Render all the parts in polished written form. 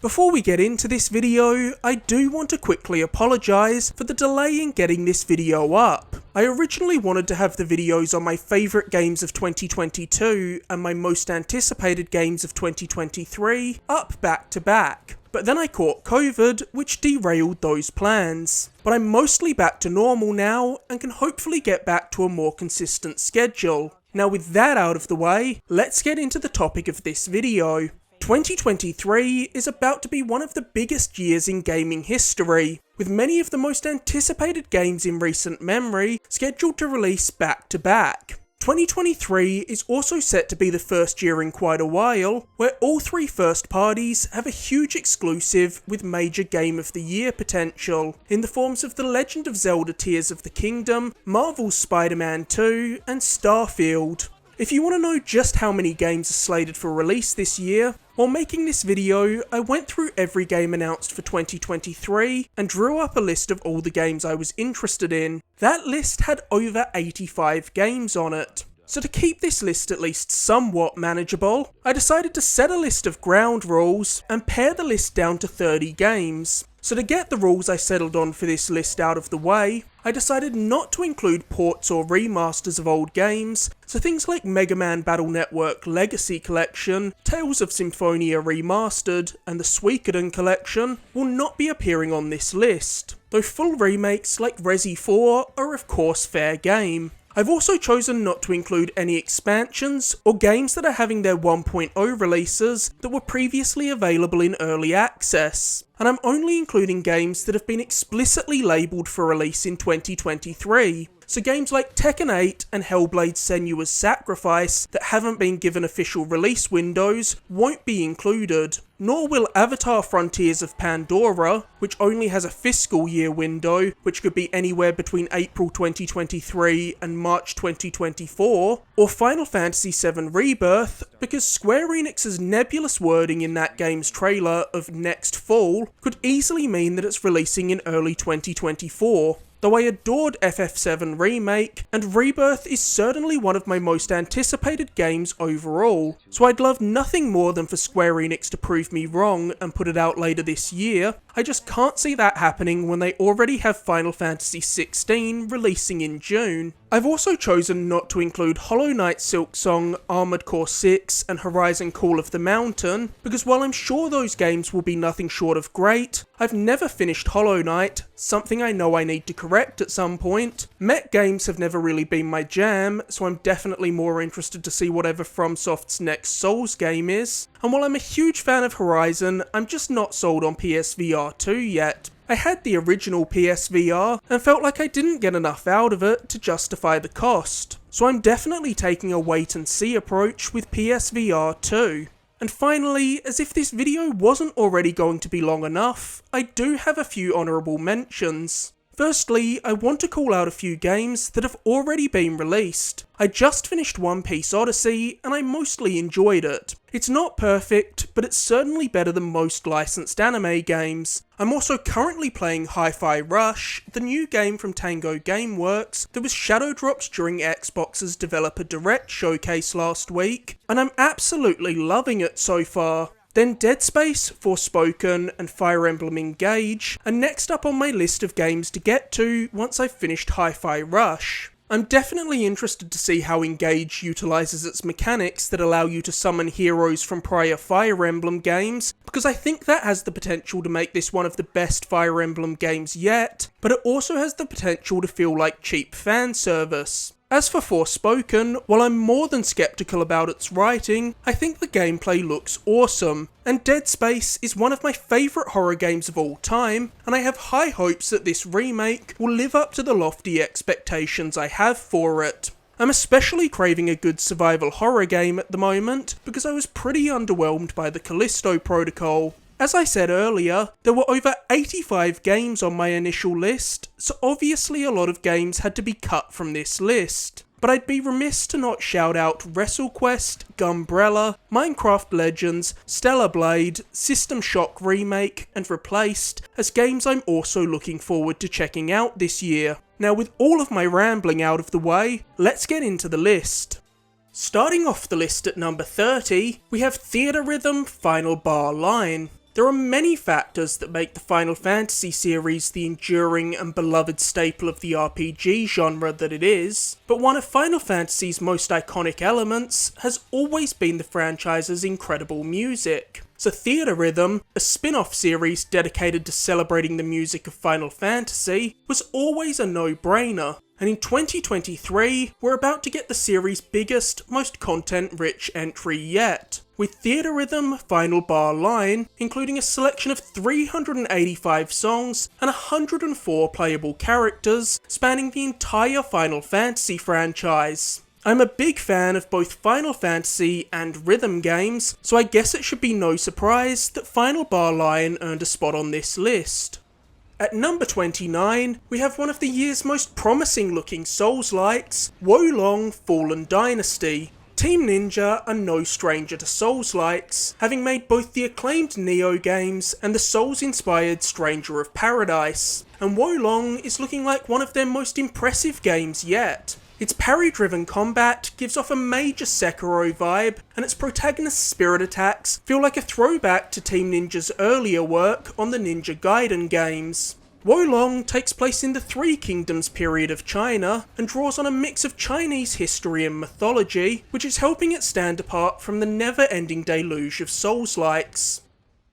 Before we get into this video, I do want to quickly apologise for the delay in getting this video up. I originally wanted to have the videos on my favourite games of 2022 and my most anticipated games of 2023 up back to back. But then I caught COVID, which derailed those plans. But I'm mostly back to normal now, and can hopefully get back to a more consistent schedule. Now with that out of the way, let's get into the topic of this video. 2023 is about to be one of the biggest years in gaming history, with many of the most anticipated games in recent memory scheduled to release back to back. 2023 is also set to be the first year in quite a while where all three first parties have a huge exclusive with major Game of the Year potential, in the forms of The Legend of Zelda Tears of the Kingdom, Marvel's Spider-Man 2, and Starfield. If you want to know just how many games are slated for release this year, while making this video, I went through every game announced for 2023 and drew up a list of all the games I was interested in. That list had over 85 games on it. So to keep this list at least somewhat manageable, I decided to set a list of ground rules and pare the list down to 30 games. So to get the rules I settled on for this list out of the way, I decided not to include ports or remasters of old games, so things like Mega Man Battle Network Legacy Collection, Tales of Symphonia Remastered, and the Suikoden Collection will not be appearing on this list, though full remakes like Resi 4 are of course fair game. I've also chosen not to include any expansions or games that are having their 1.0 releases that were previously available in early access, and I'm only including games that have been explicitly labelled for release in 2023. So games like Tekken 8 and Hellblade Senua's Sacrifice that haven't been given official release windows won't be included, nor will Avatar Frontiers of Pandora, which only has a fiscal year window, which could be anywhere between April 2023 and March 2024, or Final Fantasy VII Rebirth, because Square Enix's nebulous wording in that game's trailer of next fall could easily mean that it's releasing in early 2024. Though I adored FF7 Remake, and Rebirth is certainly one of my most anticipated games overall, so I'd love nothing more than for Square Enix to prove me wrong and put it out later this year. I just can't see that happening when they already have Final Fantasy XVI releasing in June. I've also chosen not to include Hollow Knight Silksong, Armored Core 6, and Horizon Call of the Mountain, because while I'm sure those games will be nothing short of great, I've never finished Hollow Knight, something I know I need to correct at some point. Mech games have never really been my jam, so I'm definitely more interested to see whatever FromSoft's next Souls game is. And while I'm a huge fan of Horizon, I'm just not sold on PSVR 2 yet. I had the original PSVR and felt like I didn't get enough out of it to justify the cost, so I'm definitely taking a wait and see approach with PSVR 2. And finally, as if this video wasn't already going to be long enough, I do have a few honourable mentions. Firstly, I want to call out a few games that have already been released. I just finished One Piece Odyssey, and I mostly enjoyed it. It's not perfect, but it's certainly better than most licensed anime games. I'm also currently playing Hi-Fi Rush, the new game from Tango Gameworks that was shadow dropped during Xbox's Developer Direct showcase last week, and I'm absolutely loving it so far. Then Dead Space, Forspoken, and Fire Emblem Engage are next up on my list of games to get to once I've finished Hi-Fi Rush. I'm definitely interested to see how Engage utilises its mechanics that allow you to summon heroes from prior Fire Emblem games, because I think that has the potential to make this one of the best Fire Emblem games yet, but it also has the potential to feel like cheap fan service. As for Forspoken, while I'm more than skeptical about its writing, I think the gameplay looks awesome, and Dead Space is one of my favourite horror games of all time, and I have high hopes that this remake will live up to the lofty expectations I have for it. I'm especially craving a good survival horror game at the moment, because I was pretty underwhelmed by the Callisto Protocol. As I said earlier, there were over 85 games on my initial list, so obviously a lot of games had to be cut from this list. But I'd be remiss to not shout out WrestleQuest, Gumbrella, Minecraft Legends, Stellar Blade, System Shock Remake, and Replaced as games I'm also looking forward to checking out this year. Now with all of my rambling out of the way, let's get into the list. Starting off the list at number 30, we have THEATRHYTHM Final Bar Line. There are many factors that make the Final Fantasy series the enduring and beloved staple of the RPG genre that it is, but one of Final Fantasy's most iconic elements has always been the franchise's incredible music. So THEATRHYTHM, a spin-off series dedicated to celebrating the music of Final Fantasy, was always a no-brainer. And in 2023, we're about to get the series' biggest, most content-rich entry yet, with THEATRHYTHM Final Bar Line, including a selection of 385 songs and 104 playable characters, spanning the entire Final Fantasy franchise. I'm a big fan of both Final Fantasy and rhythm games, so I guess it should be no surprise that Final Bar Line earned a spot on this list. At number 29, we have one of the year's most promising looking Souls-likes, Wo Long Fallen Dynasty. Team Ninja are no stranger to Souls-likes, having made both the acclaimed Nioh games and the Souls-inspired Stranger of Paradise, and Wo Long is looking like one of their most impressive games yet. Its parry-driven combat gives off a major Sekiro vibe, and its protagonist's spirit attacks feel like a throwback to Team Ninja's earlier work on the Ninja Gaiden games. Wo Long takes place in the Three Kingdoms period of China, and draws on a mix of Chinese history and mythology, which is helping it stand apart from the never-ending deluge of Souls-likes.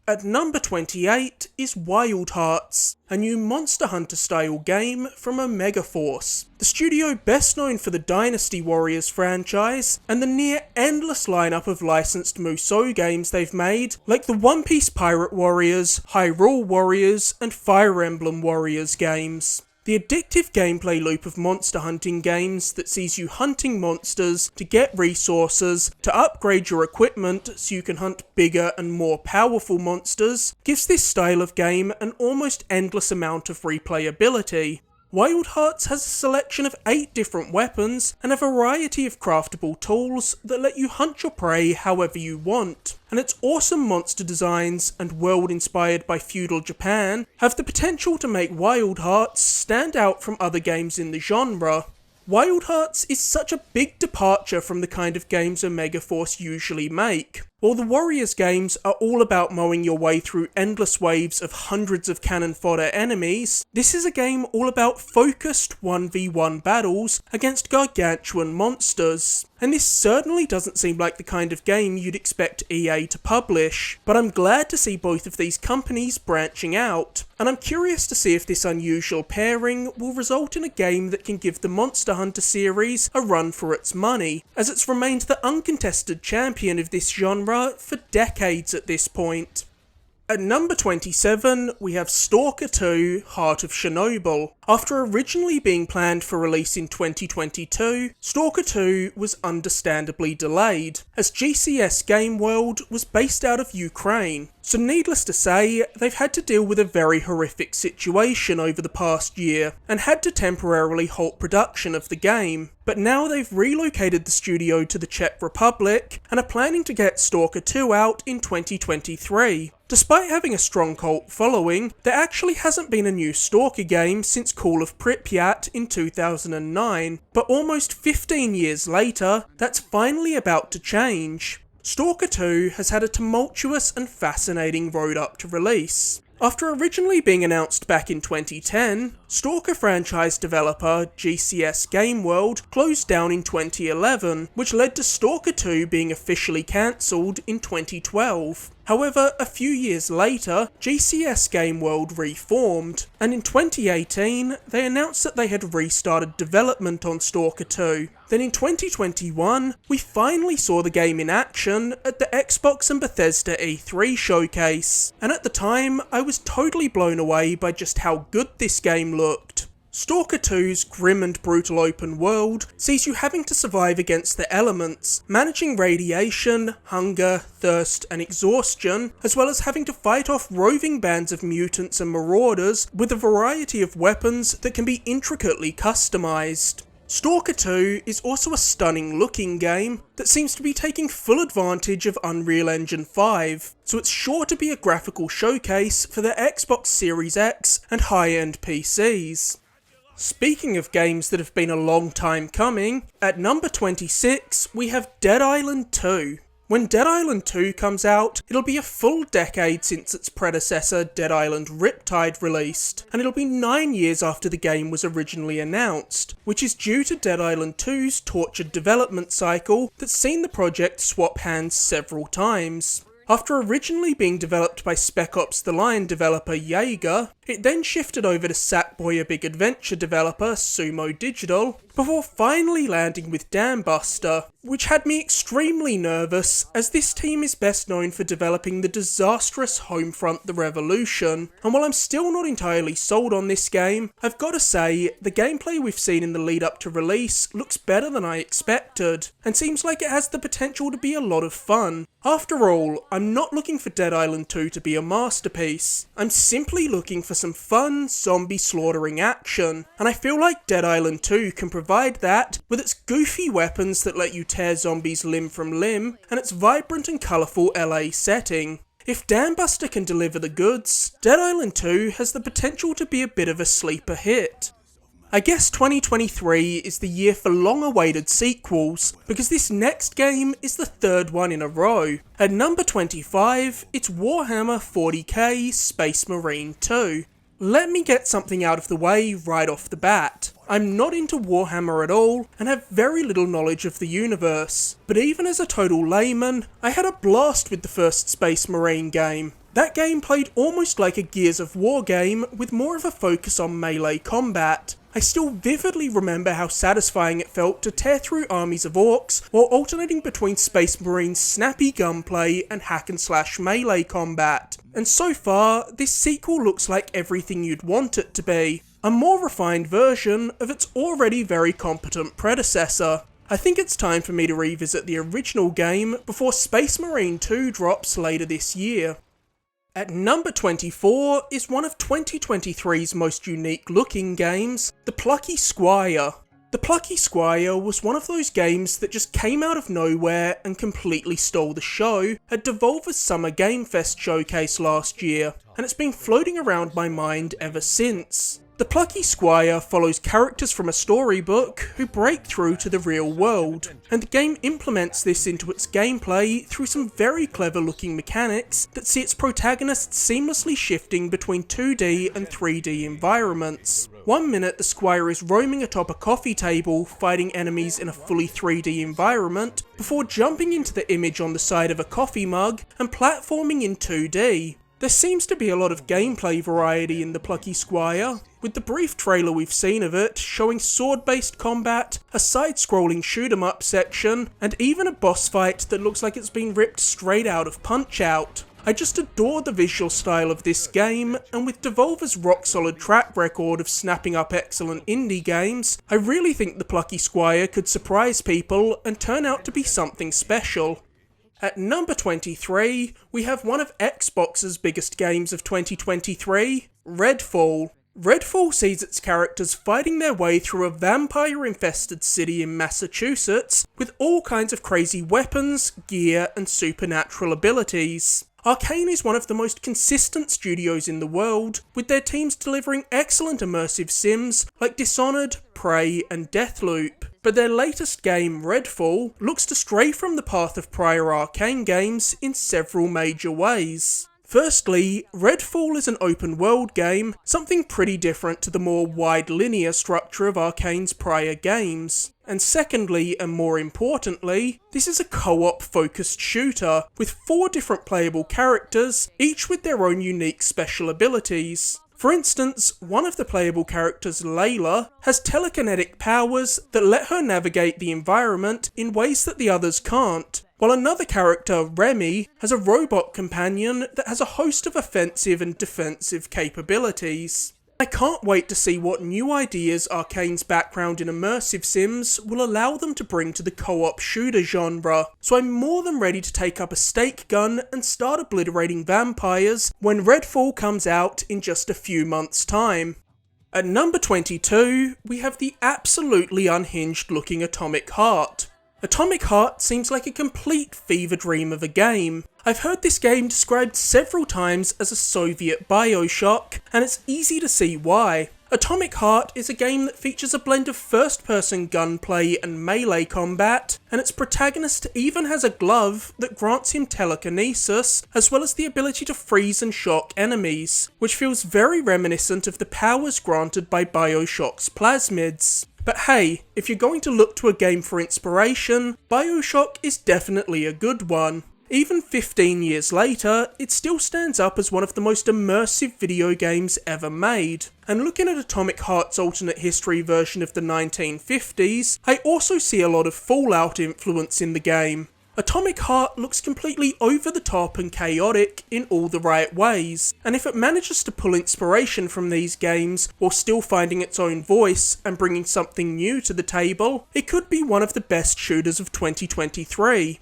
At number 28 is Wild Hearts, a new Monster Hunter style game from Omega Force, the studio best known for the Dynasty Warriors franchise and the near endless lineup of licensed Musou games they've made, like the One Piece Pirate Warriors, Hyrule Warriors and Fire Emblem Warriors games. The addictive gameplay loop of monster hunting games that sees you hunting monsters to get resources, to upgrade your equipment so you can hunt bigger and more powerful monsters, gives this style of game an almost endless amount of replayability. Wild Hearts has a selection of 8 different weapons and a variety of craftable tools that let you hunt your prey however you want, and its awesome monster designs and world inspired by feudal Japan have the potential to make Wild Hearts stand out from other games in the genre. Wild Hearts is such a big departure from the kind of games Omega Force usually make. While the Warriors games are all about mowing your way through endless waves of hundreds of cannon fodder enemies, this is a game all about focused 1v1 battles against gargantuan monsters. And this certainly doesn't seem like the kind of game you'd expect EA to publish, but I'm glad to see both of these companies branching out, and I'm curious to see if this unusual pairing will result in a game that can give the Monster Hunter series a run for its money, as it's remained the uncontested champion of this genre for decades at this point. At number 27, we have S.T.A.L.KER 2 Heart of Chernobyl. After originally being planned for release in 2022, S.T.A.L.KER 2 was understandably delayed, as GCS Game World was based out of Ukraine. So needless to say, they've had to deal with a very horrific situation over the past year, and had to temporarily halt production of the game. But now they've relocated the studio to the Czech Republic, and are planning to get S.T.A.L.KER 2 out in 2023. Despite having a strong cult following, there actually hasn't been a new S.T.A.L.KER game since Call of Pripyat in 2009, but almost 15 years later, that's finally about to change. S.T.A.L.KER 2 has had a tumultuous and fascinating road up to release. After originally being announced back in 2010, S.T.A.L.KER franchise developer GCS Game World closed down in 2011, which led to S.T.A.L.KER 2 being officially cancelled in 2012. However, a few years later, GCS Game World reformed, and in 2018, they announced that they had restarted development on S.T.A.L.KER 2. Then in 2021, we finally saw the game in action at the Xbox and Bethesda E3 showcase, and at the time, I was totally blown away by just how good this game looked. S.T.A.L.KER 2's grim and brutal open world sees you having to survive against the elements, managing radiation, hunger, thirst and exhaustion, as well as having to fight off roving bands of mutants and marauders with a variety of weapons that can be intricately customised. S.T.A.L.KER 2 is also a stunning looking game that seems to be taking full advantage of Unreal Engine 5, so it's sure to be a graphical showcase for the Xbox Series X and high-end PCs. Speaking of games that have been a long time coming, at number 26 we have Dead Island 2. When Dead Island 2 comes out, it'll be a full decade since its predecessor, Dead Island Riptide, released, and it'll be 9 years after the game was originally announced, which is due to Dead Island 2's tortured development cycle that's seen the project swap hands several times. After originally being developed by Spec Ops: The Line developer Jaeger, it then shifted over to Sackboy: A Big Adventure developer Sumo Digital, before finally landing with Dambuster, which had me extremely nervous, as this team is best known for developing the disastrous Homefront: The Revolution, and while I'm still not entirely sold on this game, I've got to say, the gameplay we've seen in the lead up to release looks better than I expected, and seems like it has the potential to be a lot of fun. After all, I'm not looking for Dead Island 2 to be a masterpiece, I'm simply looking for some fun, zombie slaughtering action, and I feel like Dead Island 2 can provide that with its goofy weapons that let you tear zombies limb from limb, and its vibrant and colourful LA setting. If Dambuster can deliver the goods, Dead Island 2 has the potential to be a bit of a sleeper hit. I guess 2023 is the year for long-awaited sequels, because this next game is the third one in a row. At number 25, it's Warhammer 40k Space Marine 2. Let me get something out of the way right off the bat. I'm not into Warhammer at all, and have very little knowledge of the universe. But even as a total layman, I had a blast with the first Space Marine game. That game played almost like a Gears of War game, with more of a focus on melee combat. I still vividly remember how satisfying it felt to tear through armies of orcs while alternating between Space Marine's snappy gunplay and hack and slash melee combat. And so far, this sequel looks like everything you'd want it to be. A more refined version of its already very competent predecessor. I think it's time for me to revisit the original game before Space Marine 2 drops later this year. At number 24 is one of 2023's most unique looking games, The Plucky Squire. The Plucky Squire was one of those games that just came out of nowhere and completely stole the show at Devolver's Summer Game Fest showcase last year, and it's been floating around my mind ever since. The Plucky Squire follows characters from a storybook who break through to the real world, and the game implements this into its gameplay through some very clever looking mechanics that see its protagonist seamlessly shifting between 2D and 3D environments. 1 minute the Squire is roaming atop a coffee table fighting enemies in a fully 3D environment, before jumping into the image on the side of a coffee mug and platforming in 2D. There seems to be a lot of gameplay variety in The Plucky Squire, with the brief trailer we've seen of it showing sword-based combat, a side-scrolling shoot-'em-up section, and even a boss fight that looks like it's been ripped straight out of Punch-Out! I just adore the visual style of this game, and with Devolver's rock-solid track record of snapping up excellent indie games, I really think The Plucky Squire could surprise people and turn out to be something special. At number 23, we have one of Xbox's biggest games of 2023, Redfall. Redfall sees its characters fighting their way through a vampire-infested city in Massachusetts with all kinds of crazy weapons, gear, and supernatural abilities. Arcane is one of the most consistent studios in the world, with their teams delivering excellent immersive sims like Dishonored, Prey, and Deathloop. But their latest game, Redfall, looks to stray from the path of prior Arcane games in several major ways. Firstly, Redfall is an open world game, something pretty different to the more wide linear structure of Arcane's prior games. And secondly, and more importantly, this is a co-op focused shooter, with 4 different playable characters, each with their own unique special abilities. For instance, one of the playable characters, Layla, has telekinetic powers that let her navigate the environment in ways that the others can't, while another character, Remy, has a robot companion that has a host of offensive and defensive capabilities. I can't wait to see what new ideas Arcane's background in immersive sims will allow them to bring to the co-op shooter genre, so I'm more than ready to take up a stake gun and start obliterating vampires when Redfall comes out in just a few months' time. At number 22, we have the absolutely unhinged looking Atomic Heart. Atomic Heart seems like a complete fever dream of a game. I've heard this game described several times as a Soviet Bioshock, and it's easy to see why. Atomic Heart is a game that features a blend of first-person gunplay and melee combat, and its protagonist even has a glove that grants him telekinesis, as well as the ability to freeze and shock enemies, which feels very reminiscent of the powers granted by BioShock's plasmids. But hey, if you're going to look to a game for inspiration, BioShock is definitely a good one. Even 15 years later, it still stands up as one of the most immersive video games ever made. And looking at Atomic Heart's alternate history version of the 1950s, I also see a lot of Fallout influence in the game. Atomic Heart looks completely over the top and chaotic in all the right ways, and if it manages to pull inspiration from these games while still finding its own voice and bringing something new to the table, it could be one of the best shooters of 2023.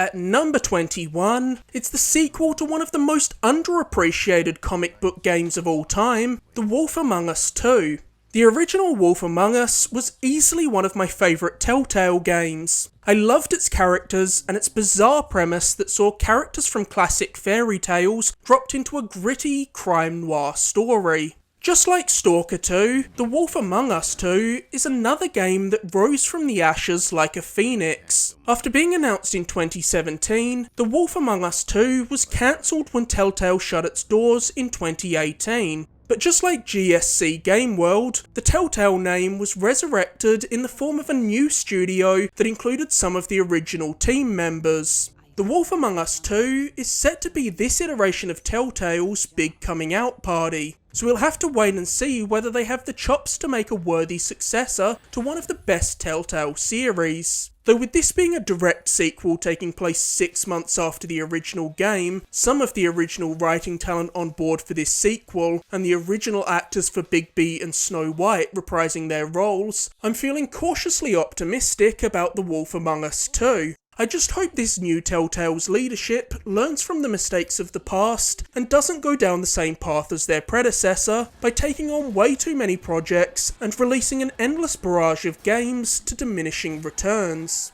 At number 21, it's the sequel to one of the most underappreciated comic book games of all time, The Wolf Among Us 2. The original Wolf Among Us was easily one of my favourite Telltale games. I loved its characters and its bizarre premise that saw characters from classic fairy tales dropped into a gritty crime noir story. Just like S.T.A.L.KER 2, The Wolf Among Us 2 is another game that rose from the ashes like a phoenix. After being announced in 2017, The Wolf Among Us 2 was cancelled when Telltale shut its doors in 2018. But just like GSC Game World, the Telltale name was resurrected in the form of a new studio that included some of the original team members. The Wolf Among Us 2 is set to be this iteration of Telltale's big coming out party, so we'll have to wait and see whether they have the chops to make a worthy successor to one of the best Telltale series. Though with this being a direct sequel taking place 6 months after the original game, some of the original writing talent on board for this sequel, and the original actors for Big B and Snow White reprising their roles, I'm feeling cautiously optimistic about The Wolf Among Us 2. I just hope this new Telltale's leadership learns from the mistakes of the past and doesn't go down the same path as their predecessor by taking on way too many projects and releasing an endless barrage of games to diminishing returns.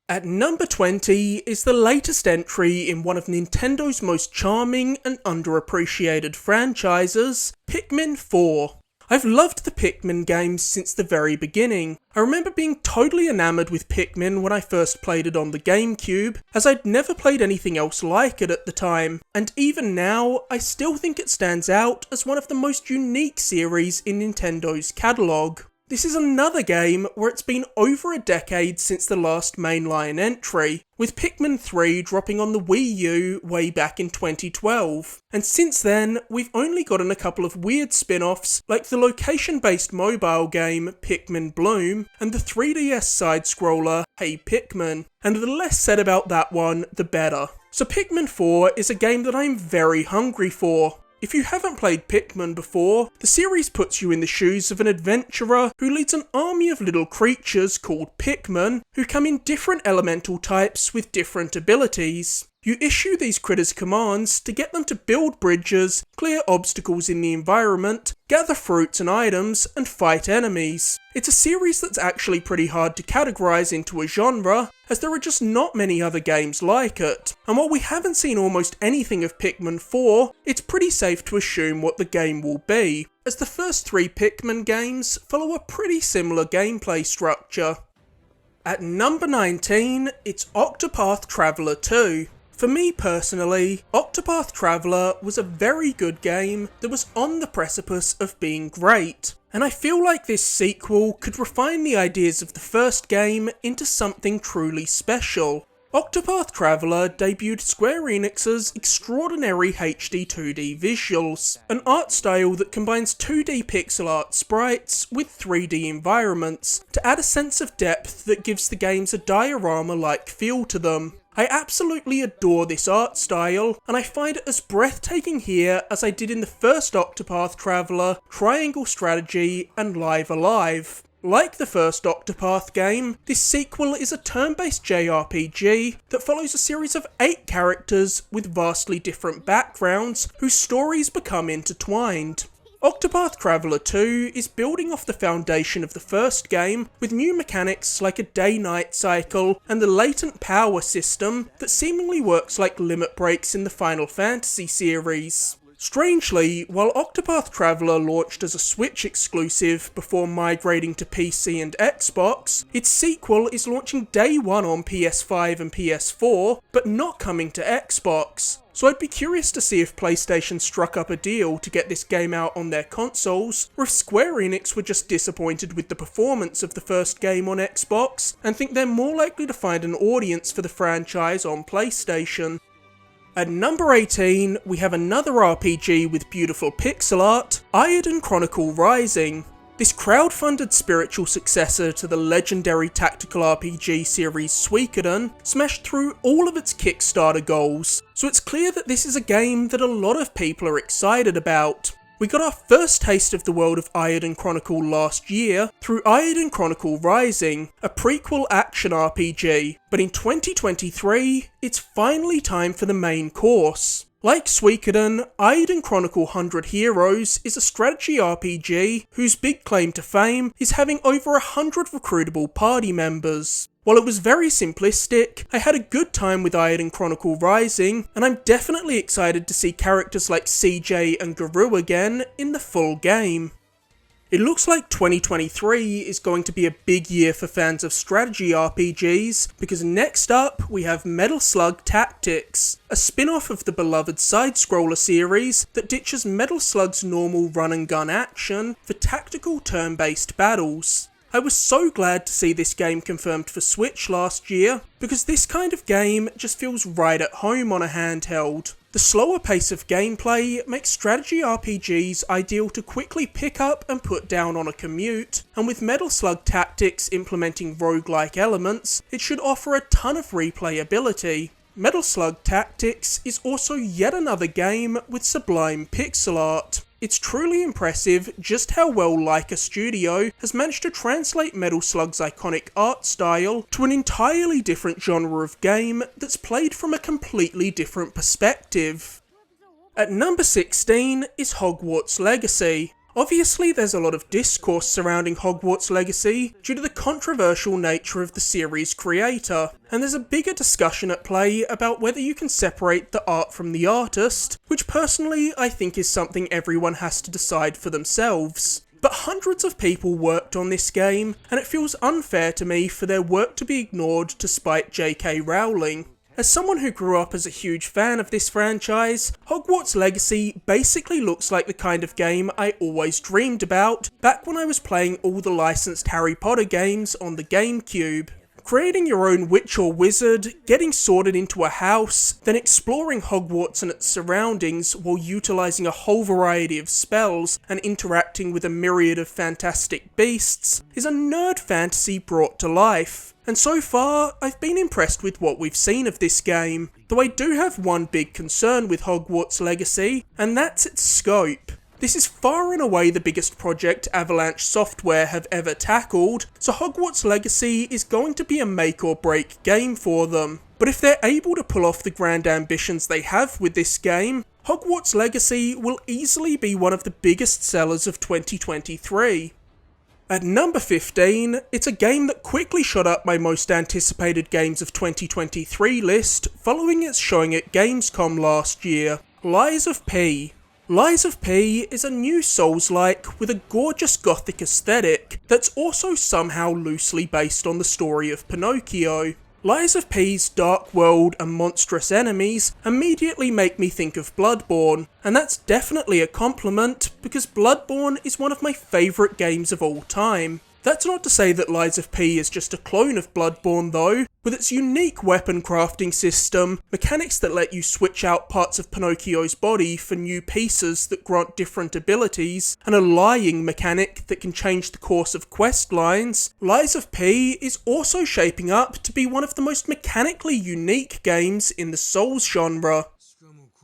At number 20 is the latest entry in one of Nintendo's most charming and underappreciated franchises, Pikmin 4. I've loved the Pikmin games since the very beginning. I remember being totally enamoured with Pikmin when I first played it on the GameCube, as I'd never played anything else like it at the time, and even now, I still think it stands out as one of the most unique series in Nintendo's catalogue. This is another game where it's been over a decade since the last mainline entry, with Pikmin 3 dropping on the Wii U way back in 2012. And since then, we've only gotten a couple of weird spin-offs like the location-based mobile game Pikmin Bloom and the 3DS side-scroller Hey Pikmin. And the less said about that one, the better. So Pikmin 4 is a game that I'm very hungry for. If you haven't played Pikmin before, the series puts you in the shoes of an adventurer who leads an army of little creatures called Pikmin who come in different elemental types with different abilities. You issue these critters commands to get them to build bridges, clear obstacles in the environment, gather fruits and items, and fight enemies. It's a series that's actually pretty hard to categorise into a genre, as there are just not many other games like it. And while we haven't seen almost anything of Pikmin 4, it's pretty safe to assume what the game will be, as the first 3 Pikmin games follow a pretty similar gameplay structure. At number 19, it's Octopath Traveler 2. For me personally, Octopath Traveler was a very good game that was on the precipice of being great, and I feel like this sequel could refine the ideas of the first game into something truly special. Octopath Traveler debuted Square Enix's extraordinary HD 2D visuals, an art style that combines 2D pixel art sprites with 3D environments to add a sense of depth that gives the games a diorama-like feel to them. I absolutely adore this art style, and I find it as breathtaking here as I did in the first Octopath Traveler, Triangle Strategy, and Live Alive. Like the first Octopath game, this sequel is a turn-based JRPG that follows a series of 8 characters with vastly different backgrounds whose stories become intertwined. Octopath Traveler 2 is building off the foundation of the first game with new mechanics like a day-night cycle and the latent power system that seemingly works like limit breaks in the Final Fantasy series. Strangely, while Octopath Traveler launched as a Switch exclusive before migrating to PC and Xbox, its sequel is launching day one on PS5 and PS4, but not coming to Xbox. So I'd be curious to see if PlayStation struck up a deal to get this game out on their consoles, or if Square Enix were just disappointed with the performance of the first game on Xbox, and think they're more likely to find an audience for the franchise on PlayStation. At number 18, we have another RPG with beautiful pixel art, Eiyuden Chronicle Rising. This crowd-funded spiritual successor to the legendary tactical RPG series Suikoden smashed through all of its Kickstarter goals, so it's clear that this is a game that a lot of people are excited about. We got our first taste of the world of Eiyuden Chronicle last year through Eiyuden Chronicle Rising, a prequel action RPG, but in 2023, it's finally time for the main course. Like Suikoden, Eiyuden Chronicle 100 Heroes is a strategy RPG whose big claim to fame is having over 100 recruitable party members. While it was very simplistic, I had a good time with Eiyuden Chronicle Rising, and I'm definitely excited to see characters like CJ and Garou again in the full game. It looks like 2023 is going to be a big year for fans of strategy RPGs, because next up we have Metal Slug Tactics, a spin-off of the beloved side-scroller series that ditches Metal Slug's normal run-and-gun action for tactical turn-based battles. I was so glad to see this game confirmed for Switch last year, because this kind of game just feels right at home on a handheld. The slower pace of gameplay makes strategy RPGs ideal to quickly pick up and put down on a commute, and with Metal Slug Tactics implementing roguelike elements, it should offer a ton of replayability. Metal Slug Tactics is also yet another game with sublime pixel art. It's truly impressive just how well Leica Studio has managed to translate Metal Slug's iconic art style to an entirely different genre of game that's played from a completely different perspective. At number 16 is Hogwarts Legacy. Obviously there's a lot of discourse surrounding Hogwarts Legacy due to the controversial nature of the series' creator, and there's a bigger discussion at play about whether you can separate the art from the artist, which personally I think is something everyone has to decide for themselves. But hundreds of people worked on this game, and it feels unfair to me for their work to be ignored to spite J.K. Rowling. As someone who grew up as a huge fan of this franchise, Hogwarts Legacy basically looks like the kind of game I always dreamed about back when I was playing all the licensed Harry Potter games on the GameCube. Creating your own witch or wizard, getting sorted into a house, then exploring Hogwarts and its surroundings while utilising a whole variety of spells and interacting with a myriad of fantastic beasts is a nerd fantasy brought to life. And so far, I've been impressed with what we've seen of this game, though I do have one big concern with Hogwarts Legacy, and that's its scope. This is far and away the biggest project Avalanche Software have ever tackled, so Hogwarts Legacy is going to be a make or break game for them. But if they're able to pull off the grand ambitions they have with this game, Hogwarts Legacy will easily be one of the biggest sellers of 2023. At number 15, it's a game that quickly shot up my most anticipated games of 2023 list following its showing at Gamescom last year, Lies of P. Lies of P is a new Souls-like with a gorgeous gothic aesthetic that's also somehow loosely based on the story of Pinocchio. Lies of P's dark world and monstrous enemies immediately make me think of Bloodborne, and that's definitely a compliment because Bloodborne is one of my favourite games of all time. That's not to say that Lies of P is just a clone of Bloodborne though, with its unique weapon crafting system, mechanics that let you switch out parts of Pinocchio's body for new pieces that grant different abilities, and a lying mechanic that can change the course of quest lines, Lies of P is also shaping up to be one of the most mechanically unique games in the Souls genre.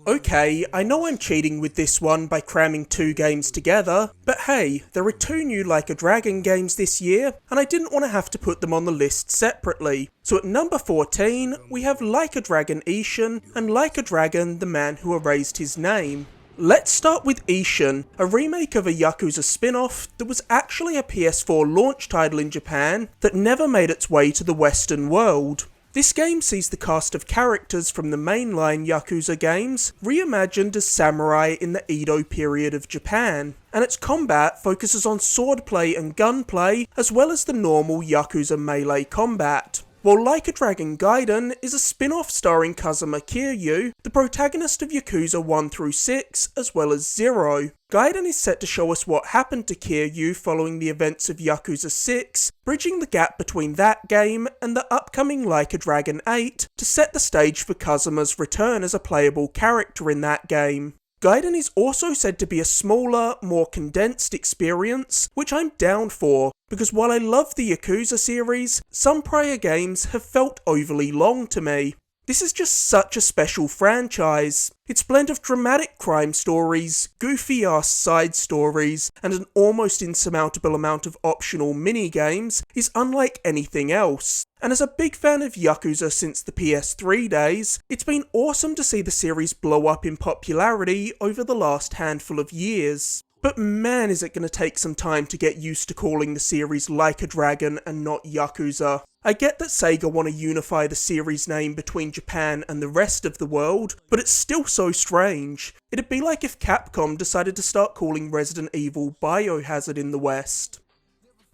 Okay, I know I'm cheating with this one by cramming two games together, but hey, there are two new Like a Dragon games this year, and I didn't want to have to put them on the list separately. So at number 14, we have Like a Dragon Ishin and Like a Dragon The Man Who Erased His Name. Let's start with Ishin, a remake of a Yakuza spin-off that was actually a PS4 launch title in Japan that never made its way to the Western world. This game sees the cast of characters from the mainline Yakuza games reimagined as samurai in the Edo period of Japan, and its combat focuses on swordplay and gunplay as well as the normal Yakuza melee combat. While Like a Dragon Gaiden is a spin-off starring Kazuma Kiryu, the protagonist of Yakuza 1 through 6, as well as 0. Gaiden is set to show us what happened to Kiryu following the events of Yakuza 6, bridging the gap between that game and the upcoming Like a Dragon 8 to set the stage for Kazuma's return as a playable character in that game. Gaiden is also said to be a smaller, more condensed experience, which I'm down for, because while I love the Yakuza series, some prior games have felt overly long to me. This is just such a special franchise. Its blend of dramatic crime stories, goofy-ass side stories, and an almost insurmountable amount of optional mini-games is unlike anything else. And as a big fan of Yakuza since the PS3 days, it's been awesome to see the series blow up in popularity over the last handful of years. But man, is it going to take some time to get used to calling the series Like a Dragon and not Yakuza. I get that Sega want to unify the series name between Japan and the rest of the world, but it's still so strange. It'd be like if Capcom decided to start calling Resident Evil Biohazard in the West.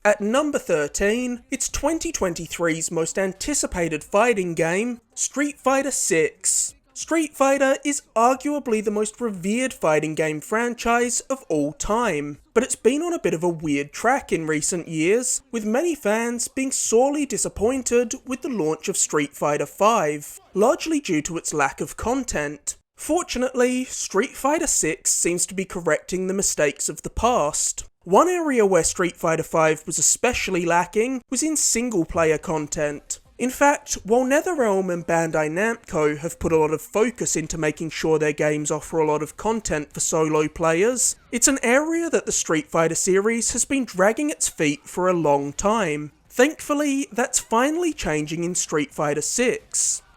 At number 13, it's 2023's most anticipated fighting game, Street Fighter VI. Street Fighter is arguably the most revered fighting game franchise of all time, but it's been on a bit of a weird track in recent years, with many fans being sorely disappointed with the launch of Street Fighter V, largely due to its lack of content. Fortunately, Street Fighter VI seems to be correcting the mistakes of the past. One area where Street Fighter V was especially lacking was in single-player content. In fact, while NetherRealm and Bandai Namco have put a lot of focus into making sure their games offer a lot of content for solo players, it's an area that the Street Fighter series has been dragging its feet for a long time. Thankfully, that's finally changing in Street Fighter VI.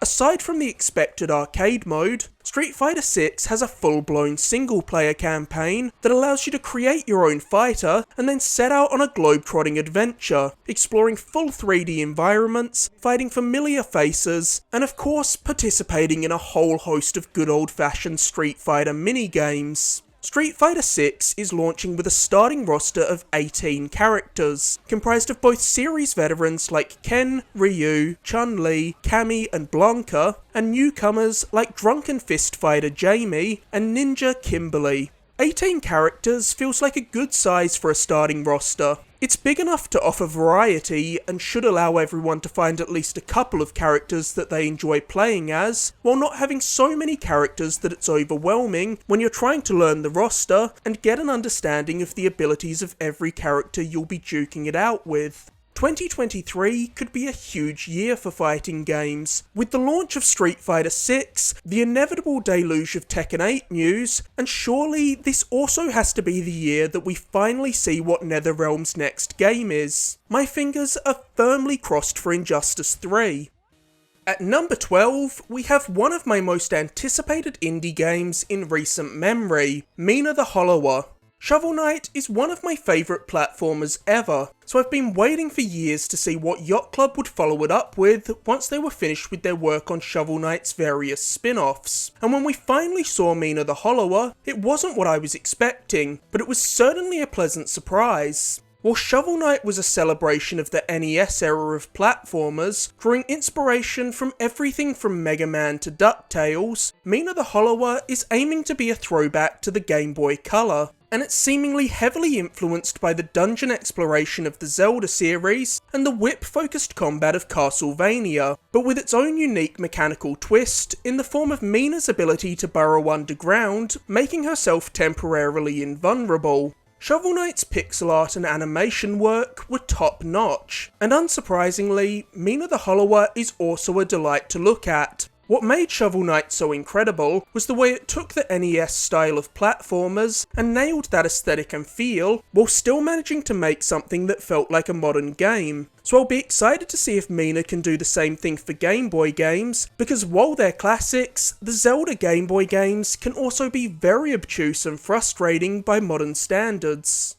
Aside from the expected arcade mode, Street Fighter VI has a full-blown single-player campaign that allows you to create your own fighter and then set out on a globe-trotting adventure, exploring full 3D environments, fighting familiar faces, and of course participating in a whole host of good old-fashioned Street Fighter mini-games. Street Fighter VI is launching with a starting roster of 18 characters, comprised of both series veterans like Ken, Ryu, Chun-Li, Cammy and Blanca, and newcomers like Drunken Fist Fighter Jamie and Ninja Kimberly. 18 characters feels like a good size for a starting roster. It's big enough to offer variety and should allow everyone to find at least a couple of characters that they enjoy playing as, while not having so many characters that it's overwhelming when you're trying to learn the roster and get an understanding of the abilities of every character you'll be duking it out with. 2023 could be a huge year for fighting games, with the launch of Street Fighter VI, the inevitable deluge of Tekken 8 news, and surely this also has to be the year that we finally see what NetherRealm's next game is. My fingers are firmly crossed for Injustice 3. At number 12, we have one of my most anticipated indie games in recent memory, Mina the Hollower. Shovel Knight is one of my favourite platformers ever, so I've been waiting for years to see what Yacht Club would follow it up with once they were finished with their work on Shovel Knight's various spin-offs. And when we finally saw Mina the Hollower, it wasn't what I was expecting, but it was certainly a pleasant surprise. While Shovel Knight was a celebration of the NES era of platformers, drawing inspiration from everything from Mega Man to DuckTales, Mina the Hollower is aiming to be a throwback to the Game Boy Color, and it's seemingly heavily influenced by the dungeon exploration of the Zelda series and the whip-focused combat of Castlevania, but with its own unique mechanical twist in the form of Mina's ability to burrow underground, making herself temporarily invulnerable. Shovel Knight's pixel art and animation work were top-notch, and unsurprisingly, Mina the Hollower is also a delight to look at. What made Shovel Knight so incredible was the way it took the NES style of platformers and nailed that aesthetic and feel, while still managing to make something that felt like a modern game. So I'll be excited to see if Mina can do the same thing for Game Boy games, because while they're classics, the Zelda Game Boy games can also be very obtuse and frustrating by modern standards.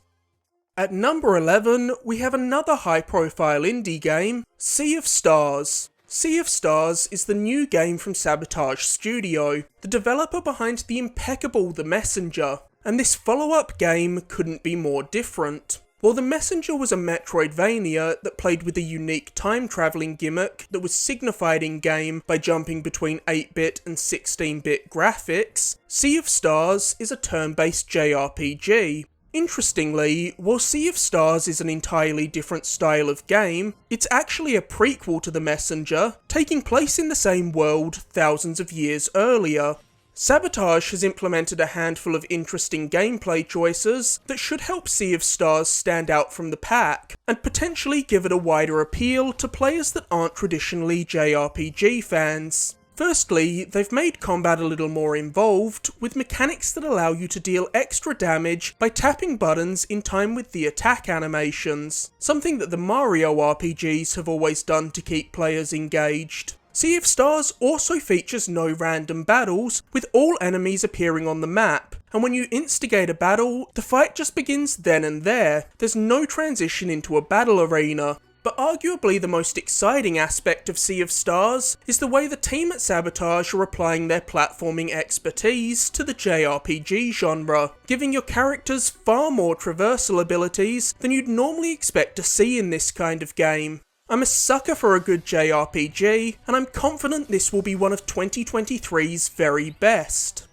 At number 11, we have another high-profile indie game, Sea of Stars. Sea of Stars is the new game from Sabotage Studio, the developer behind the impeccable The Messenger, and this follow-up game couldn't be more different. While The Messenger was a Metroidvania that played with a unique time-travelling gimmick that was signified in-game by jumping between 8-bit and 16-bit graphics, Sea of Stars is a turn-based JRPG. Interestingly, while Sea of Stars is an entirely different style of game, it's actually a prequel to The Messenger, taking place in the same world thousands of years earlier. Sabotage has implemented a handful of interesting gameplay choices that should help Sea of Stars stand out from the pack, and potentially give it a wider appeal to players that aren't traditionally JRPG fans. Firstly, they've made combat a little more involved, with mechanics that allow you to deal extra damage by tapping buttons in time with the attack animations, something that the Mario RPGs have always done to keep players engaged. Sea of Stars also features no random battles, with all enemies appearing on the map, and when you instigate a battle, the fight just begins then and there. There's no transition into a battle arena. But arguably the most exciting aspect of Sea of Stars is the way the team at Sabotage are applying their platforming expertise to the JRPG genre, giving your characters far more traversal abilities than you'd normally expect to see in this kind of game. I'm a sucker for a good JRPG, and I'm confident this will be one of 2023's very best.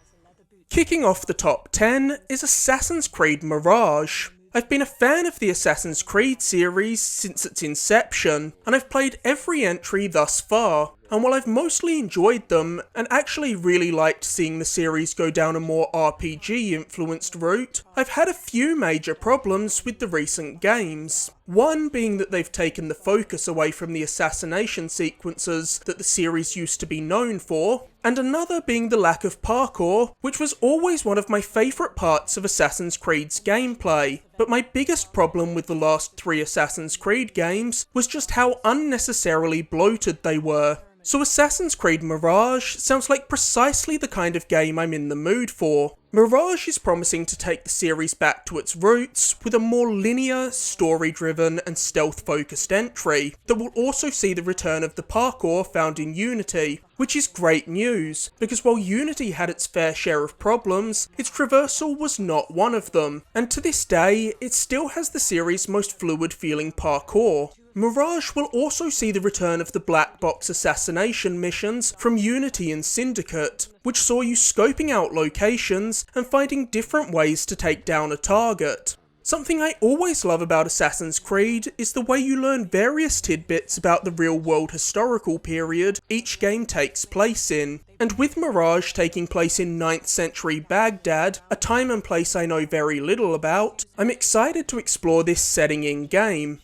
Kicking off the top 10 is Assassin's Creed Mirage. I've been a fan of the Assassin's Creed series since its inception, and I've played every entry thus far, and while I've mostly enjoyed them, and actually really liked seeing the series go down a more RPG-influenced route, I've had a few major problems with the recent games. One being that they've taken the focus away from the assassination sequences that the series used to be known for, and another being the lack of parkour, which was always one of my favourite parts of Assassin's Creed's gameplay. But my biggest problem with the last 3 Assassin's Creed games was just how unnecessarily bloated they were. So Assassin's Creed Mirage sounds like precisely the kind of game I'm in the mood for. Mirage is promising to take the series back to its roots with a more linear, story-driven and stealth-focused entry that will also see the return of the parkour found in Unity, which is great news, because while Unity had its fair share of problems, its traversal was not one of them, and to this day, it still has the series' most fluid-feeling parkour. Mirage will also see the return of the black box assassination missions from Unity and Syndicate, which saw you scoping out locations and finding different ways to take down a target. Something I always love about Assassin's Creed is the way you learn various tidbits about the real-world historical period each game takes place in. And with Mirage taking place in 9th century Baghdad, a time and place I know very little about, I'm excited to explore this setting in-game.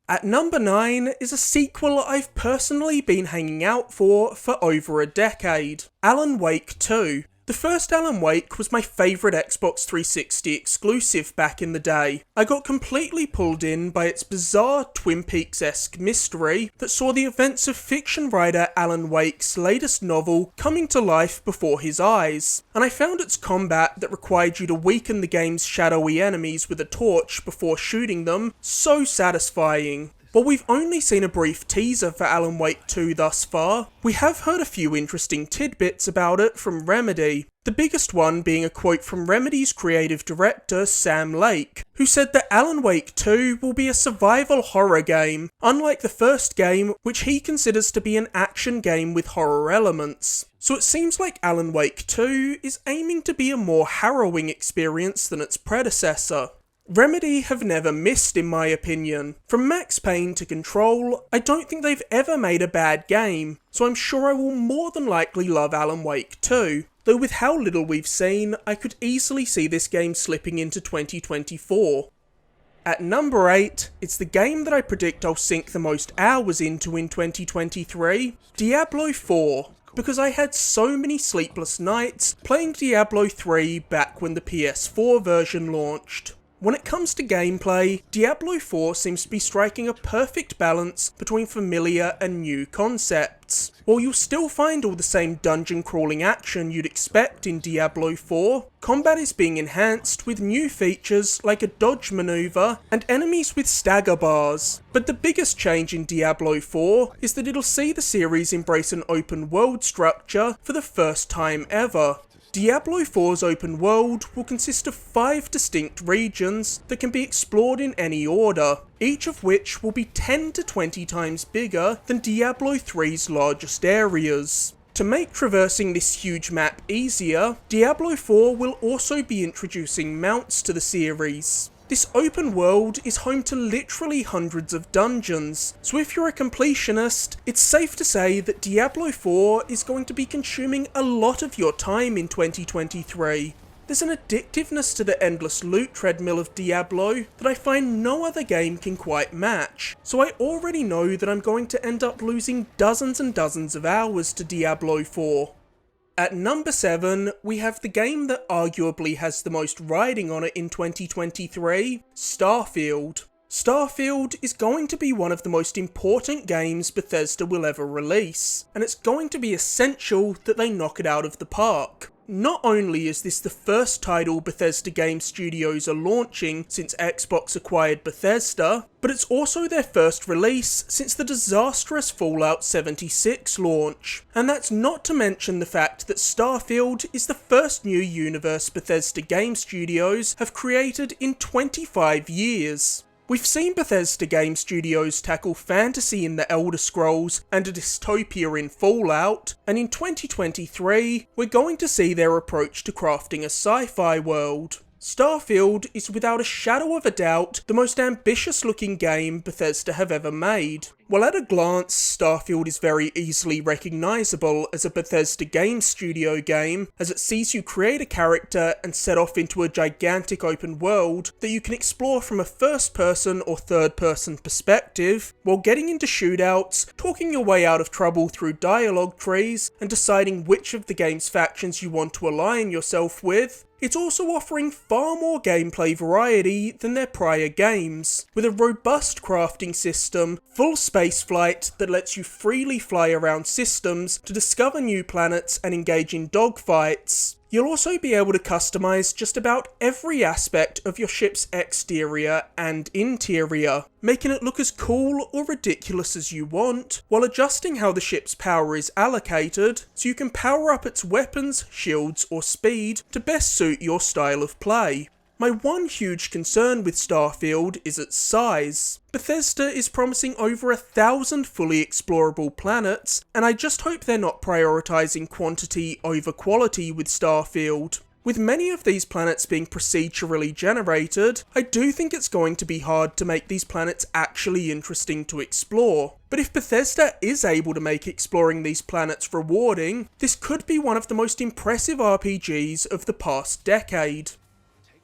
At number 9 is a sequel I've personally been hanging out for over a decade, Alan Wake 2. The first Alan Wake was my favourite Xbox 360 exclusive back in the day. I got completely pulled in by its bizarre Twin Peaks-esque mystery that saw the events of fiction writer Alan Wake's latest novel coming to life before his eyes, and I found its combat that required you to weaken the game's shadowy enemies with a torch before shooting them so satisfying. While we've only seen a brief teaser for Alan Wake 2 thus far, we have heard a few interesting tidbits about it from Remedy. The biggest one being a quote from Remedy's creative director Sam Lake, who said that Alan Wake 2 will be a survival horror game, unlike the first game, which he considers to be an action game with horror elements. So it seems like Alan Wake 2 is aiming to be a more harrowing experience than its predecessor. Remedy have never missed in my opinion. From Max Payne to Control, I don't think they've ever made a bad game, so I'm sure I will more than likely love Alan Wake 2. Though with how little we've seen, I could easily see this game slipping into 2024. At number 8, it's the game that I predict I'll sink the most hours into in 2023, Diablo 4. Because I had so many sleepless nights playing Diablo 3 back when the PS4 version launched. When it comes to gameplay, Diablo 4 seems to be striking a perfect balance between familiar and new concepts. While you'll still find all the same dungeon crawling action you'd expect in Diablo 4, combat is being enhanced with new features like a dodge maneuver and enemies with stagger bars. But the biggest change in Diablo 4 is that it'll see the series embrace an open world structure for the first time ever. Diablo 4's open world will consist of 5 distinct regions that can be explored in any order, each of which will be 10 to 20 times bigger than Diablo 3's largest areas. To make traversing this huge map easier, Diablo 4 will also be introducing mounts to the series. This open world is home to literally hundreds of dungeons, so if you're a completionist, it's safe to say that Diablo 4 is going to be consuming a lot of your time in 2023. There's an addictiveness to the endless loot treadmill of Diablo that I find no other game can quite match, so I already know that I'm going to end up losing dozens and dozens of hours to Diablo 4. At number 7, we have the game that arguably has the most riding on it in 2023, Starfield. Starfield is going to be one of the most important games Bethesda will ever release, and it's going to be essential that they knock it out of the park. Not only is this the first title Bethesda game studios are launching since Xbox acquired Bethesda, but it's also their first release since the disastrous Fallout 76 launch. And that's not to mention the fact that Starfield is the first new universe Bethesda game studios have created in 25 years. We've seen Bethesda game studios tackle fantasy in the Elder Scrolls and a dystopia in Fallout, and in 2023, we're going to see their approach to crafting a sci-fi world. Starfield is without a shadow of a doubt the most ambitious looking game Bethesda have ever made. While at a glance, Starfield is very easily recognisable as a Bethesda game studio game, as it sees you create a character and set off into a gigantic open world that you can explore from a first-person or third-person perspective, while getting into shootouts, talking your way out of trouble through dialogue trees, and deciding which of the game's factions you want to align yourself with. It's also offering far more gameplay variety than their prior games, with a robust crafting system, full spaceflight that lets you freely fly around systems to discover new planets and engage in dogfights. You'll also be able to customize just about every aspect of your ship's exterior and interior, making it look as cool or ridiculous as you want, while adjusting how the ship's power is allocated so you can power up its weapons, shields, or speed to best suit your style of play. My one huge concern with Starfield is its size. Bethesda is promising over 1,000 fully explorable planets, and I just hope they're not prioritising quantity over quality with Starfield. With many of these planets being procedurally generated, I do think it's going to be hard to make these planets actually interesting to explore. But if Bethesda is able to make exploring these planets rewarding, this could be one of the most impressive RPGs of the past decade.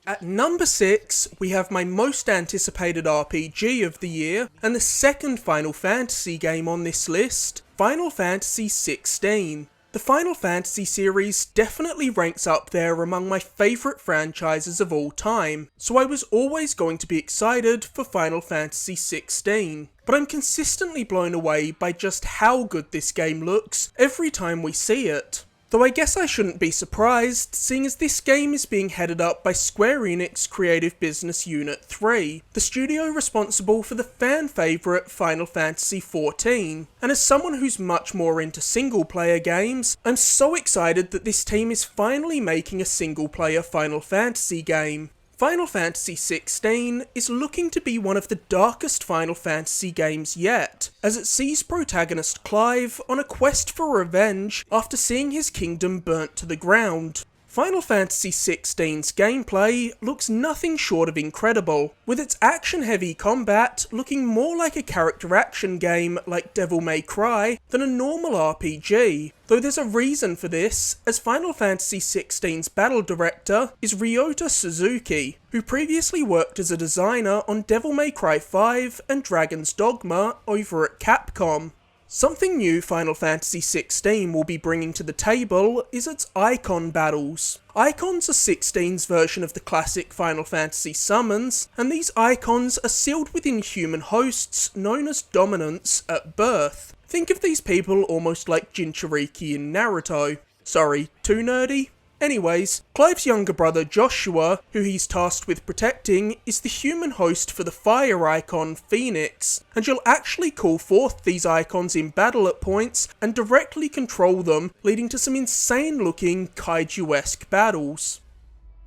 At number 6, we have my most anticipated RPG of the year, and the second Final Fantasy game on this list, Final Fantasy XVI. The Final Fantasy series definitely ranks up there among my favourite franchises of all time, so I was always going to be excited for Final Fantasy XVI. But I'm consistently blown away by just how good this game looks every time we see it. Though I guess I shouldn't be surprised, seeing as this game is being headed up by Square Enix Creative Business Unit 3, the studio responsible for the fan favourite Final Fantasy XIV. And as someone who's much more into single-player games, I'm so excited that this team is finally making a single-player Final Fantasy game. Final Fantasy XVI is looking to be one of the darkest Final Fantasy games yet, as it sees protagonist Clive on a quest for revenge after seeing his kingdom burnt to the ground. Final Fantasy XVI's gameplay looks nothing short of incredible, with its action-heavy combat looking more like a character action game like Devil May Cry than a normal RPG. Though there's a reason for this, as Final Fantasy XVI's battle director is Ryota Suzuki, who previously worked as a designer on Devil May Cry 5 and Dragon's Dogma over at Capcom. Something new Final Fantasy XVI will be bringing to the table is its Icon battles. Icons are 16's version of the classic Final Fantasy summons, and these icons are sealed within human hosts known as dominants at birth. Think of these people almost like Jinchuriki in Naruto. Sorry, too nerdy? Anyways, Clive's younger brother Joshua, who he's tasked with protecting, is the human host for the fire icon Phoenix, and you'll actually call forth these icons in battle at points and directly control them, leading to some insane looking kaiju-esque battles.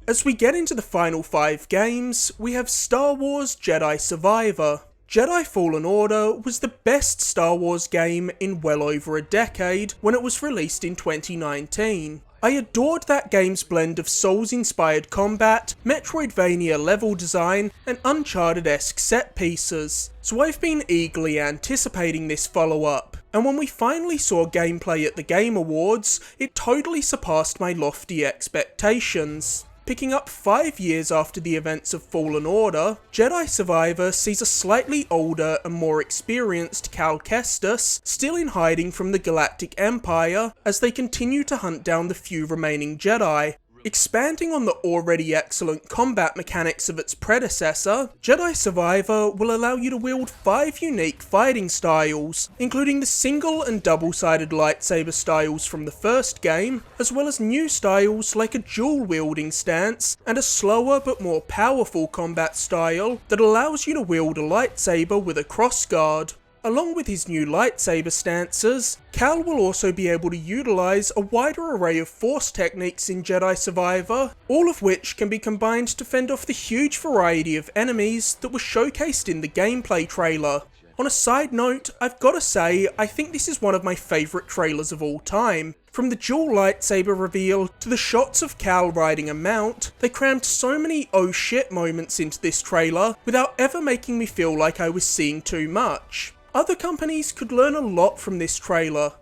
As we get into the final 5 games, we have Star Wars Jedi Survivor. Jedi Fallen Order was the best Star Wars game in well over a decade when it was released in 2019. I adored that game's blend of Souls-inspired combat, Metroidvania level design, and Uncharted-esque set pieces, so I've been eagerly anticipating this follow-up, and when we finally saw gameplay at the Game Awards, it totally surpassed my lofty expectations. Picking up 5 years after the events of Fallen Order, Jedi Survivor sees a slightly older and more experienced Cal Kestis still in hiding from the Galactic Empire as they continue to hunt down the few remaining Jedi. Expanding on the already excellent combat mechanics of its predecessor, Jedi Survivor will allow you to wield 5 unique fighting styles, including the single and double-sided lightsaber styles from the first game, as well as new styles like a dual-wielding stance and a slower but more powerful combat style that allows you to wield a lightsaber with a crossguard. Along with his new lightsaber stances, Cal will also be able to utilise a wider array of force techniques in Jedi Survivor, all of which can be combined to fend off the huge variety of enemies that were showcased in the gameplay trailer. On a side note, I've gotta say, I think this is one of my favourite trailers of all time. From the dual lightsaber reveal to the shots of Cal riding a mount, they crammed so many oh shit moments into this trailer without ever making me feel like I was seeing too much. Other companies could learn a lot from this trailer.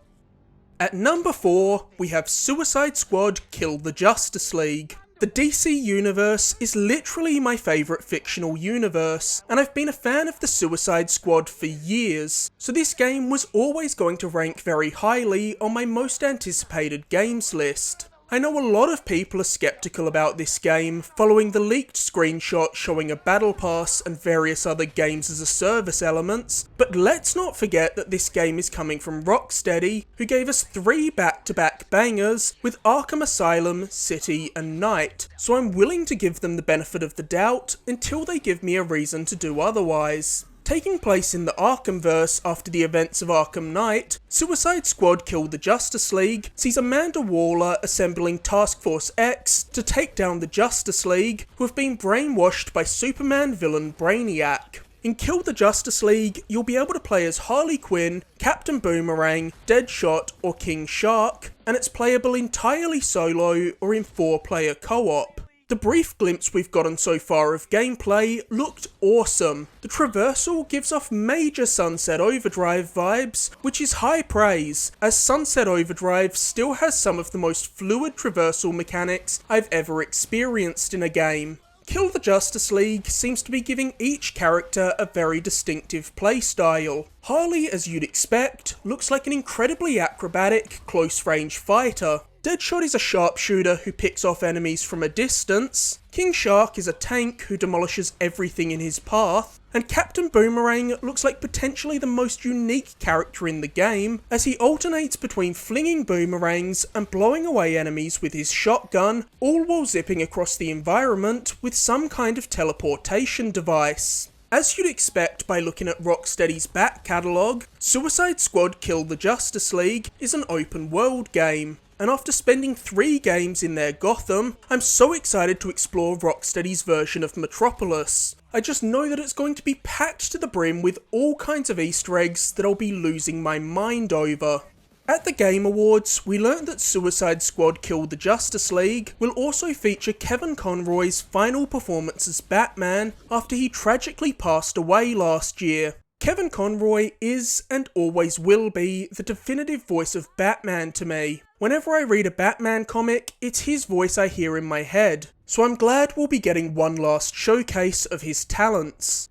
At number 4, we have Suicide Squad Kill the Justice League. The DC universe is literally my favourite fictional universe, and I've been a fan of the Suicide Squad for years, so this game was always going to rank very highly on my most anticipated games list. I know a lot of people are skeptical about this game, following the leaked screenshot showing a battle pass and various other games as a service elements, but let's not forget that this game is coming from Rocksteady, who gave us 3 back-to-back bangers with Arkham Asylum, City and Night, so I'm willing to give them the benefit of the doubt until they give me a reason to do otherwise. Taking place in the Arkhamverse after the events of Arkham Knight, Suicide Squad Kill the Justice League sees Amanda Waller assembling Task Force X to take down the Justice League, who have been brainwashed by Superman villain Brainiac. In Kill the Justice League, you'll be able to play as Harley Quinn, Captain Boomerang, Deadshot or King Shark, and it's playable entirely solo or in 4-player co-op. The brief glimpse we've gotten so far of gameplay looked awesome. The traversal gives off major Sunset Overdrive vibes, which is high praise, as Sunset Overdrive still has some of the most fluid traversal mechanics I've ever experienced in a game. Kill the Justice League seems to be giving each character a very distinctive playstyle. Harley, as you'd expect, looks like an incredibly acrobatic, close-range fighter. Deadshot is a sharpshooter who picks off enemies from a distance, King Shark is a tank who demolishes everything in his path, and Captain Boomerang looks like potentially the most unique character in the game, as he alternates between flinging boomerangs and blowing away enemies with his shotgun, all while zipping across the environment with some kind of teleportation device. As you'd expect by looking at Rocksteady's back catalogue, Suicide Squad Kill the Justice League is an open world game. And after spending 3 games in their Gotham, I'm so excited to explore Rocksteady's version of Metropolis. I just know that it's going to be packed to the brim with all kinds of Easter eggs that I'll be losing my mind over. At the Game Awards, we learnt that Suicide Squad Kill the Justice League will also feature Kevin Conroy's final performance as Batman after he tragically passed away last year. Kevin Conroy is, and always will be, the definitive voice of Batman to me. Whenever I read a Batman comic, it's his voice I hear in my head, so I'm glad we'll be getting one last showcase of his talents.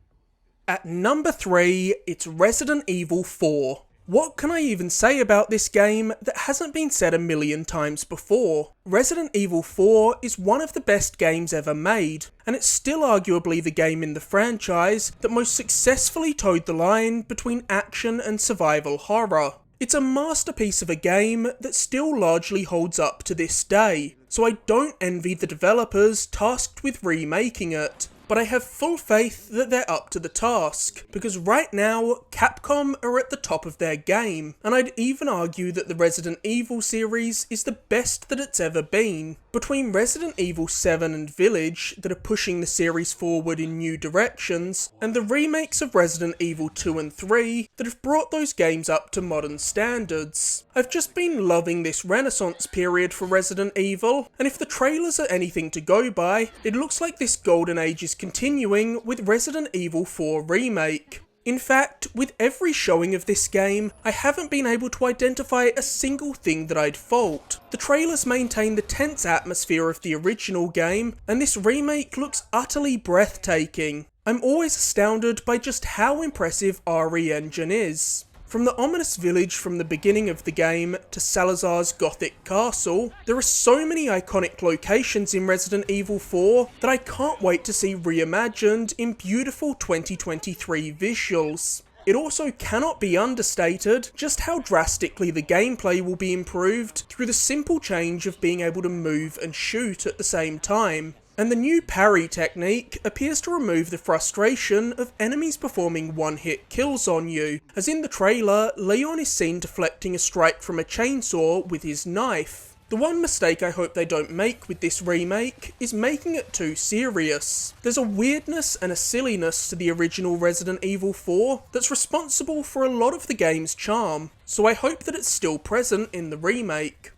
At number 3, it's Resident Evil 4. What can I even say about this game that hasn't been said a million times before? Resident Evil 4 is one of the best games ever made, and it's still arguably the game in the franchise that most successfully towed the line between action and survival horror. It's a masterpiece of a game that still largely holds up to this day, so I don't envy the developers tasked with remaking it. But I have full faith that they're up to the task, because right now, Capcom are at the top of their game, and I'd even argue that the Resident Evil series is the best that it's ever been. Between Resident Evil 7 and Village, that are pushing the series forward in new directions, and the remakes of Resident Evil 2 and 3 that have brought those games up to modern standards. I've just been loving this renaissance period for Resident Evil, and if the trailers are anything to go by, it looks like this golden age is continuing with Resident Evil 4 Remake. In fact, with every showing of this game, I haven't been able to identify a single thing that I'd fault. The trailers maintain the tense atmosphere of the original game, and this remake looks utterly breathtaking. I'm always astounded by just how impressive RE Engine is. From the ominous village from the beginning of the game to Salazar's gothic castle, there are so many iconic locations in Resident Evil 4 that I can't wait to see reimagined in beautiful 2023 visuals. It also cannot be understated just how drastically the gameplay will be improved through the simple change of being able to move and shoot at the same time. And the new parry technique appears to remove the frustration of enemies performing one-hit kills on you, as in the trailer, Leon is seen deflecting a strike from a chainsaw with his knife. The one mistake I hope they don't make with this remake is making it too serious. There's a weirdness and a silliness to the original Resident Evil 4 that's responsible for a lot of the game's charm, so I hope that it's still present in the remake.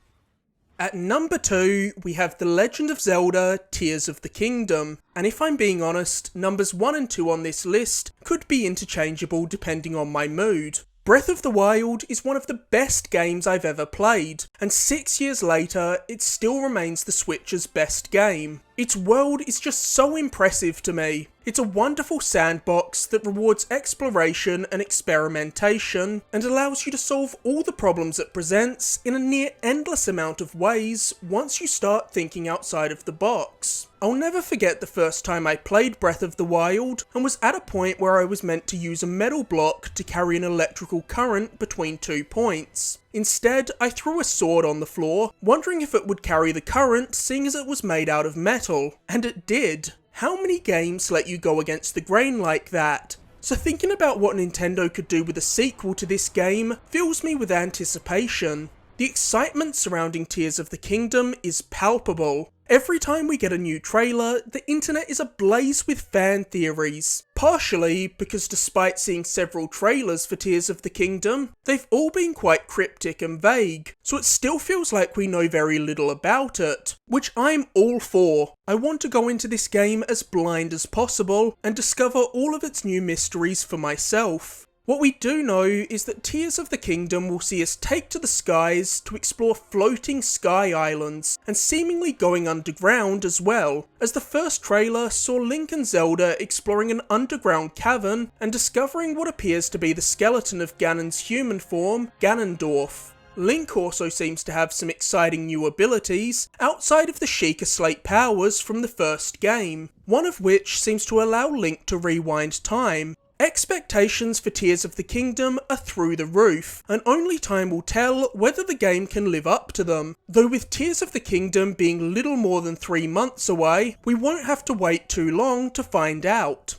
At number 2, we have The Legend of Zelda: Tears of the Kingdom, and if I'm being honest, numbers 1 and 2 on this list could be interchangeable depending on my mood. Breath of the Wild is one of the best games I've ever played, and 6 years later, it still remains the Switch's best game. Its world is just so impressive to me. It's a wonderful sandbox that rewards exploration and experimentation, and allows you to solve all the problems it presents in a near endless amount of ways once you start thinking outside of the box. I'll never forget the first time I played Breath of the Wild, and was at a point where I was meant to use a metal block to carry an electrical current between 2 points. Instead, I threw a sword on the floor, wondering if it would carry the current seeing as it was made out of metal, and it did. How many games let you go against the grain like that? So thinking about what Nintendo could do with a sequel to this game fills me with anticipation. The excitement surrounding Tears of the Kingdom is palpable. Every time we get a new trailer, the internet is ablaze with fan theories. Partially because despite seeing several trailers for Tears of the Kingdom, they've all been quite cryptic and vague, so it still feels like we know very little about it, which I'm all for. I want to go into this game as blind as possible and discover all of its new mysteries for myself. What we do know is that Tears of the Kingdom will see us take to the skies to explore floating sky islands, and seemingly going underground as well, as the first trailer saw Link and Zelda exploring an underground cavern and discovering what appears to be the skeleton of Ganon's human form, Ganondorf. Link also seems to have some exciting new abilities outside of the Sheikah Slate powers from the first game, one of which seems to allow Link to rewind time. Expectations for Tears of the Kingdom are through the roof, and only time will tell whether the game can live up to them. Though with Tears of the Kingdom being little more than 3 months away, we won't have to wait too long to find out.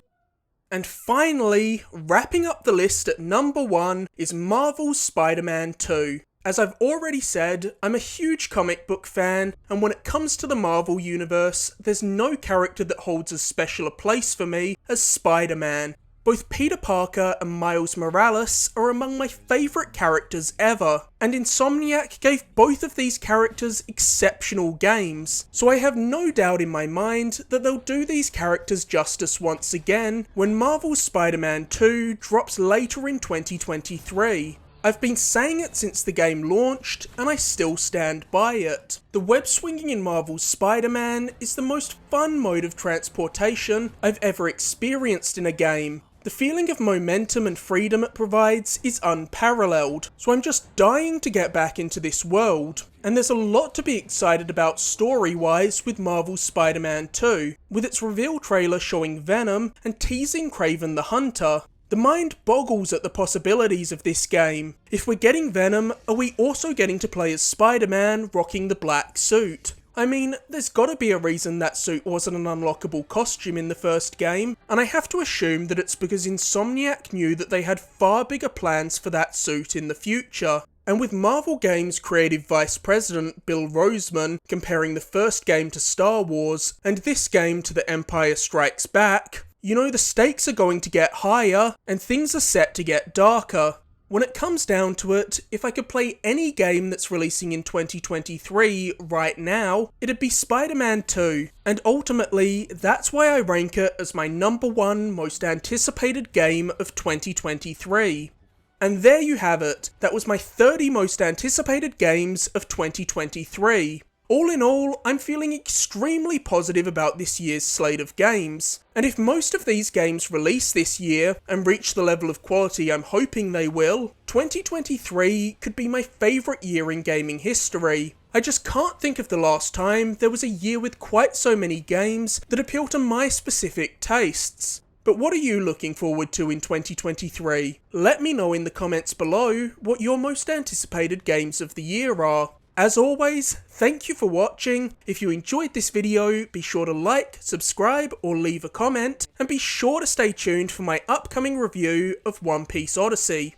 And finally, wrapping up the list at number 1 is Marvel's Spider-Man 2. As I've already said, I'm a huge comic book fan, and when it comes to the Marvel universe, there's no character that holds as special a place for me as Spider-Man. Both Peter Parker and Miles Morales are among my favourite characters ever, and Insomniac gave both of these characters exceptional games, so I have no doubt in my mind that they'll do these characters justice once again when Marvel's Spider-Man 2 drops later in 2023. I've been saying it since the game launched, and I still stand by it. The web swinging in Marvel's Spider-Man is the most fun mode of transportation I've ever experienced in a game. The feeling of momentum and freedom it provides is unparalleled, so I'm just dying to get back into this world. And there's a lot to be excited about story-wise with Marvel's Spider-Man 2, with its reveal trailer showing Venom and teasing Kraven the Hunter. The mind boggles at the possibilities of this game. If we're getting Venom, are we also getting to play as Spider-Man rocking the black suit? I mean, there's gotta be a reason that suit wasn't an unlockable costume in the first game, and I have to assume that it's because Insomniac knew that they had far bigger plans for that suit in the future. And with Marvel Games creative vice president Bill Roseman comparing the first game to Star Wars, and this game to The Empire Strikes Back, you know the stakes are going to get higher, and things are set to get darker. When it comes down to it, if I could play any game that's releasing in 2023 right now, it'd be Spider-Man 2, and ultimately, that's why I rank it as my #1 most anticipated game of 2023. And there you have it, that was my 30 most anticipated games of 2023. All in all, I'm feeling extremely positive about this year's slate of games. And if most of these games release this year and reach the level of quality I'm hoping they will, 2023 could be my favourite year in gaming history. I just can't think of the last time there was a year with quite so many games that appeal to my specific tastes. But what are you looking forward to in 2023? Let me know in the comments below what your most anticipated games of the year are. As always, thank you for watching. If you enjoyed this video, be sure to like, subscribe, or leave a comment, and be sure to stay tuned for my upcoming review of One Piece Odyssey.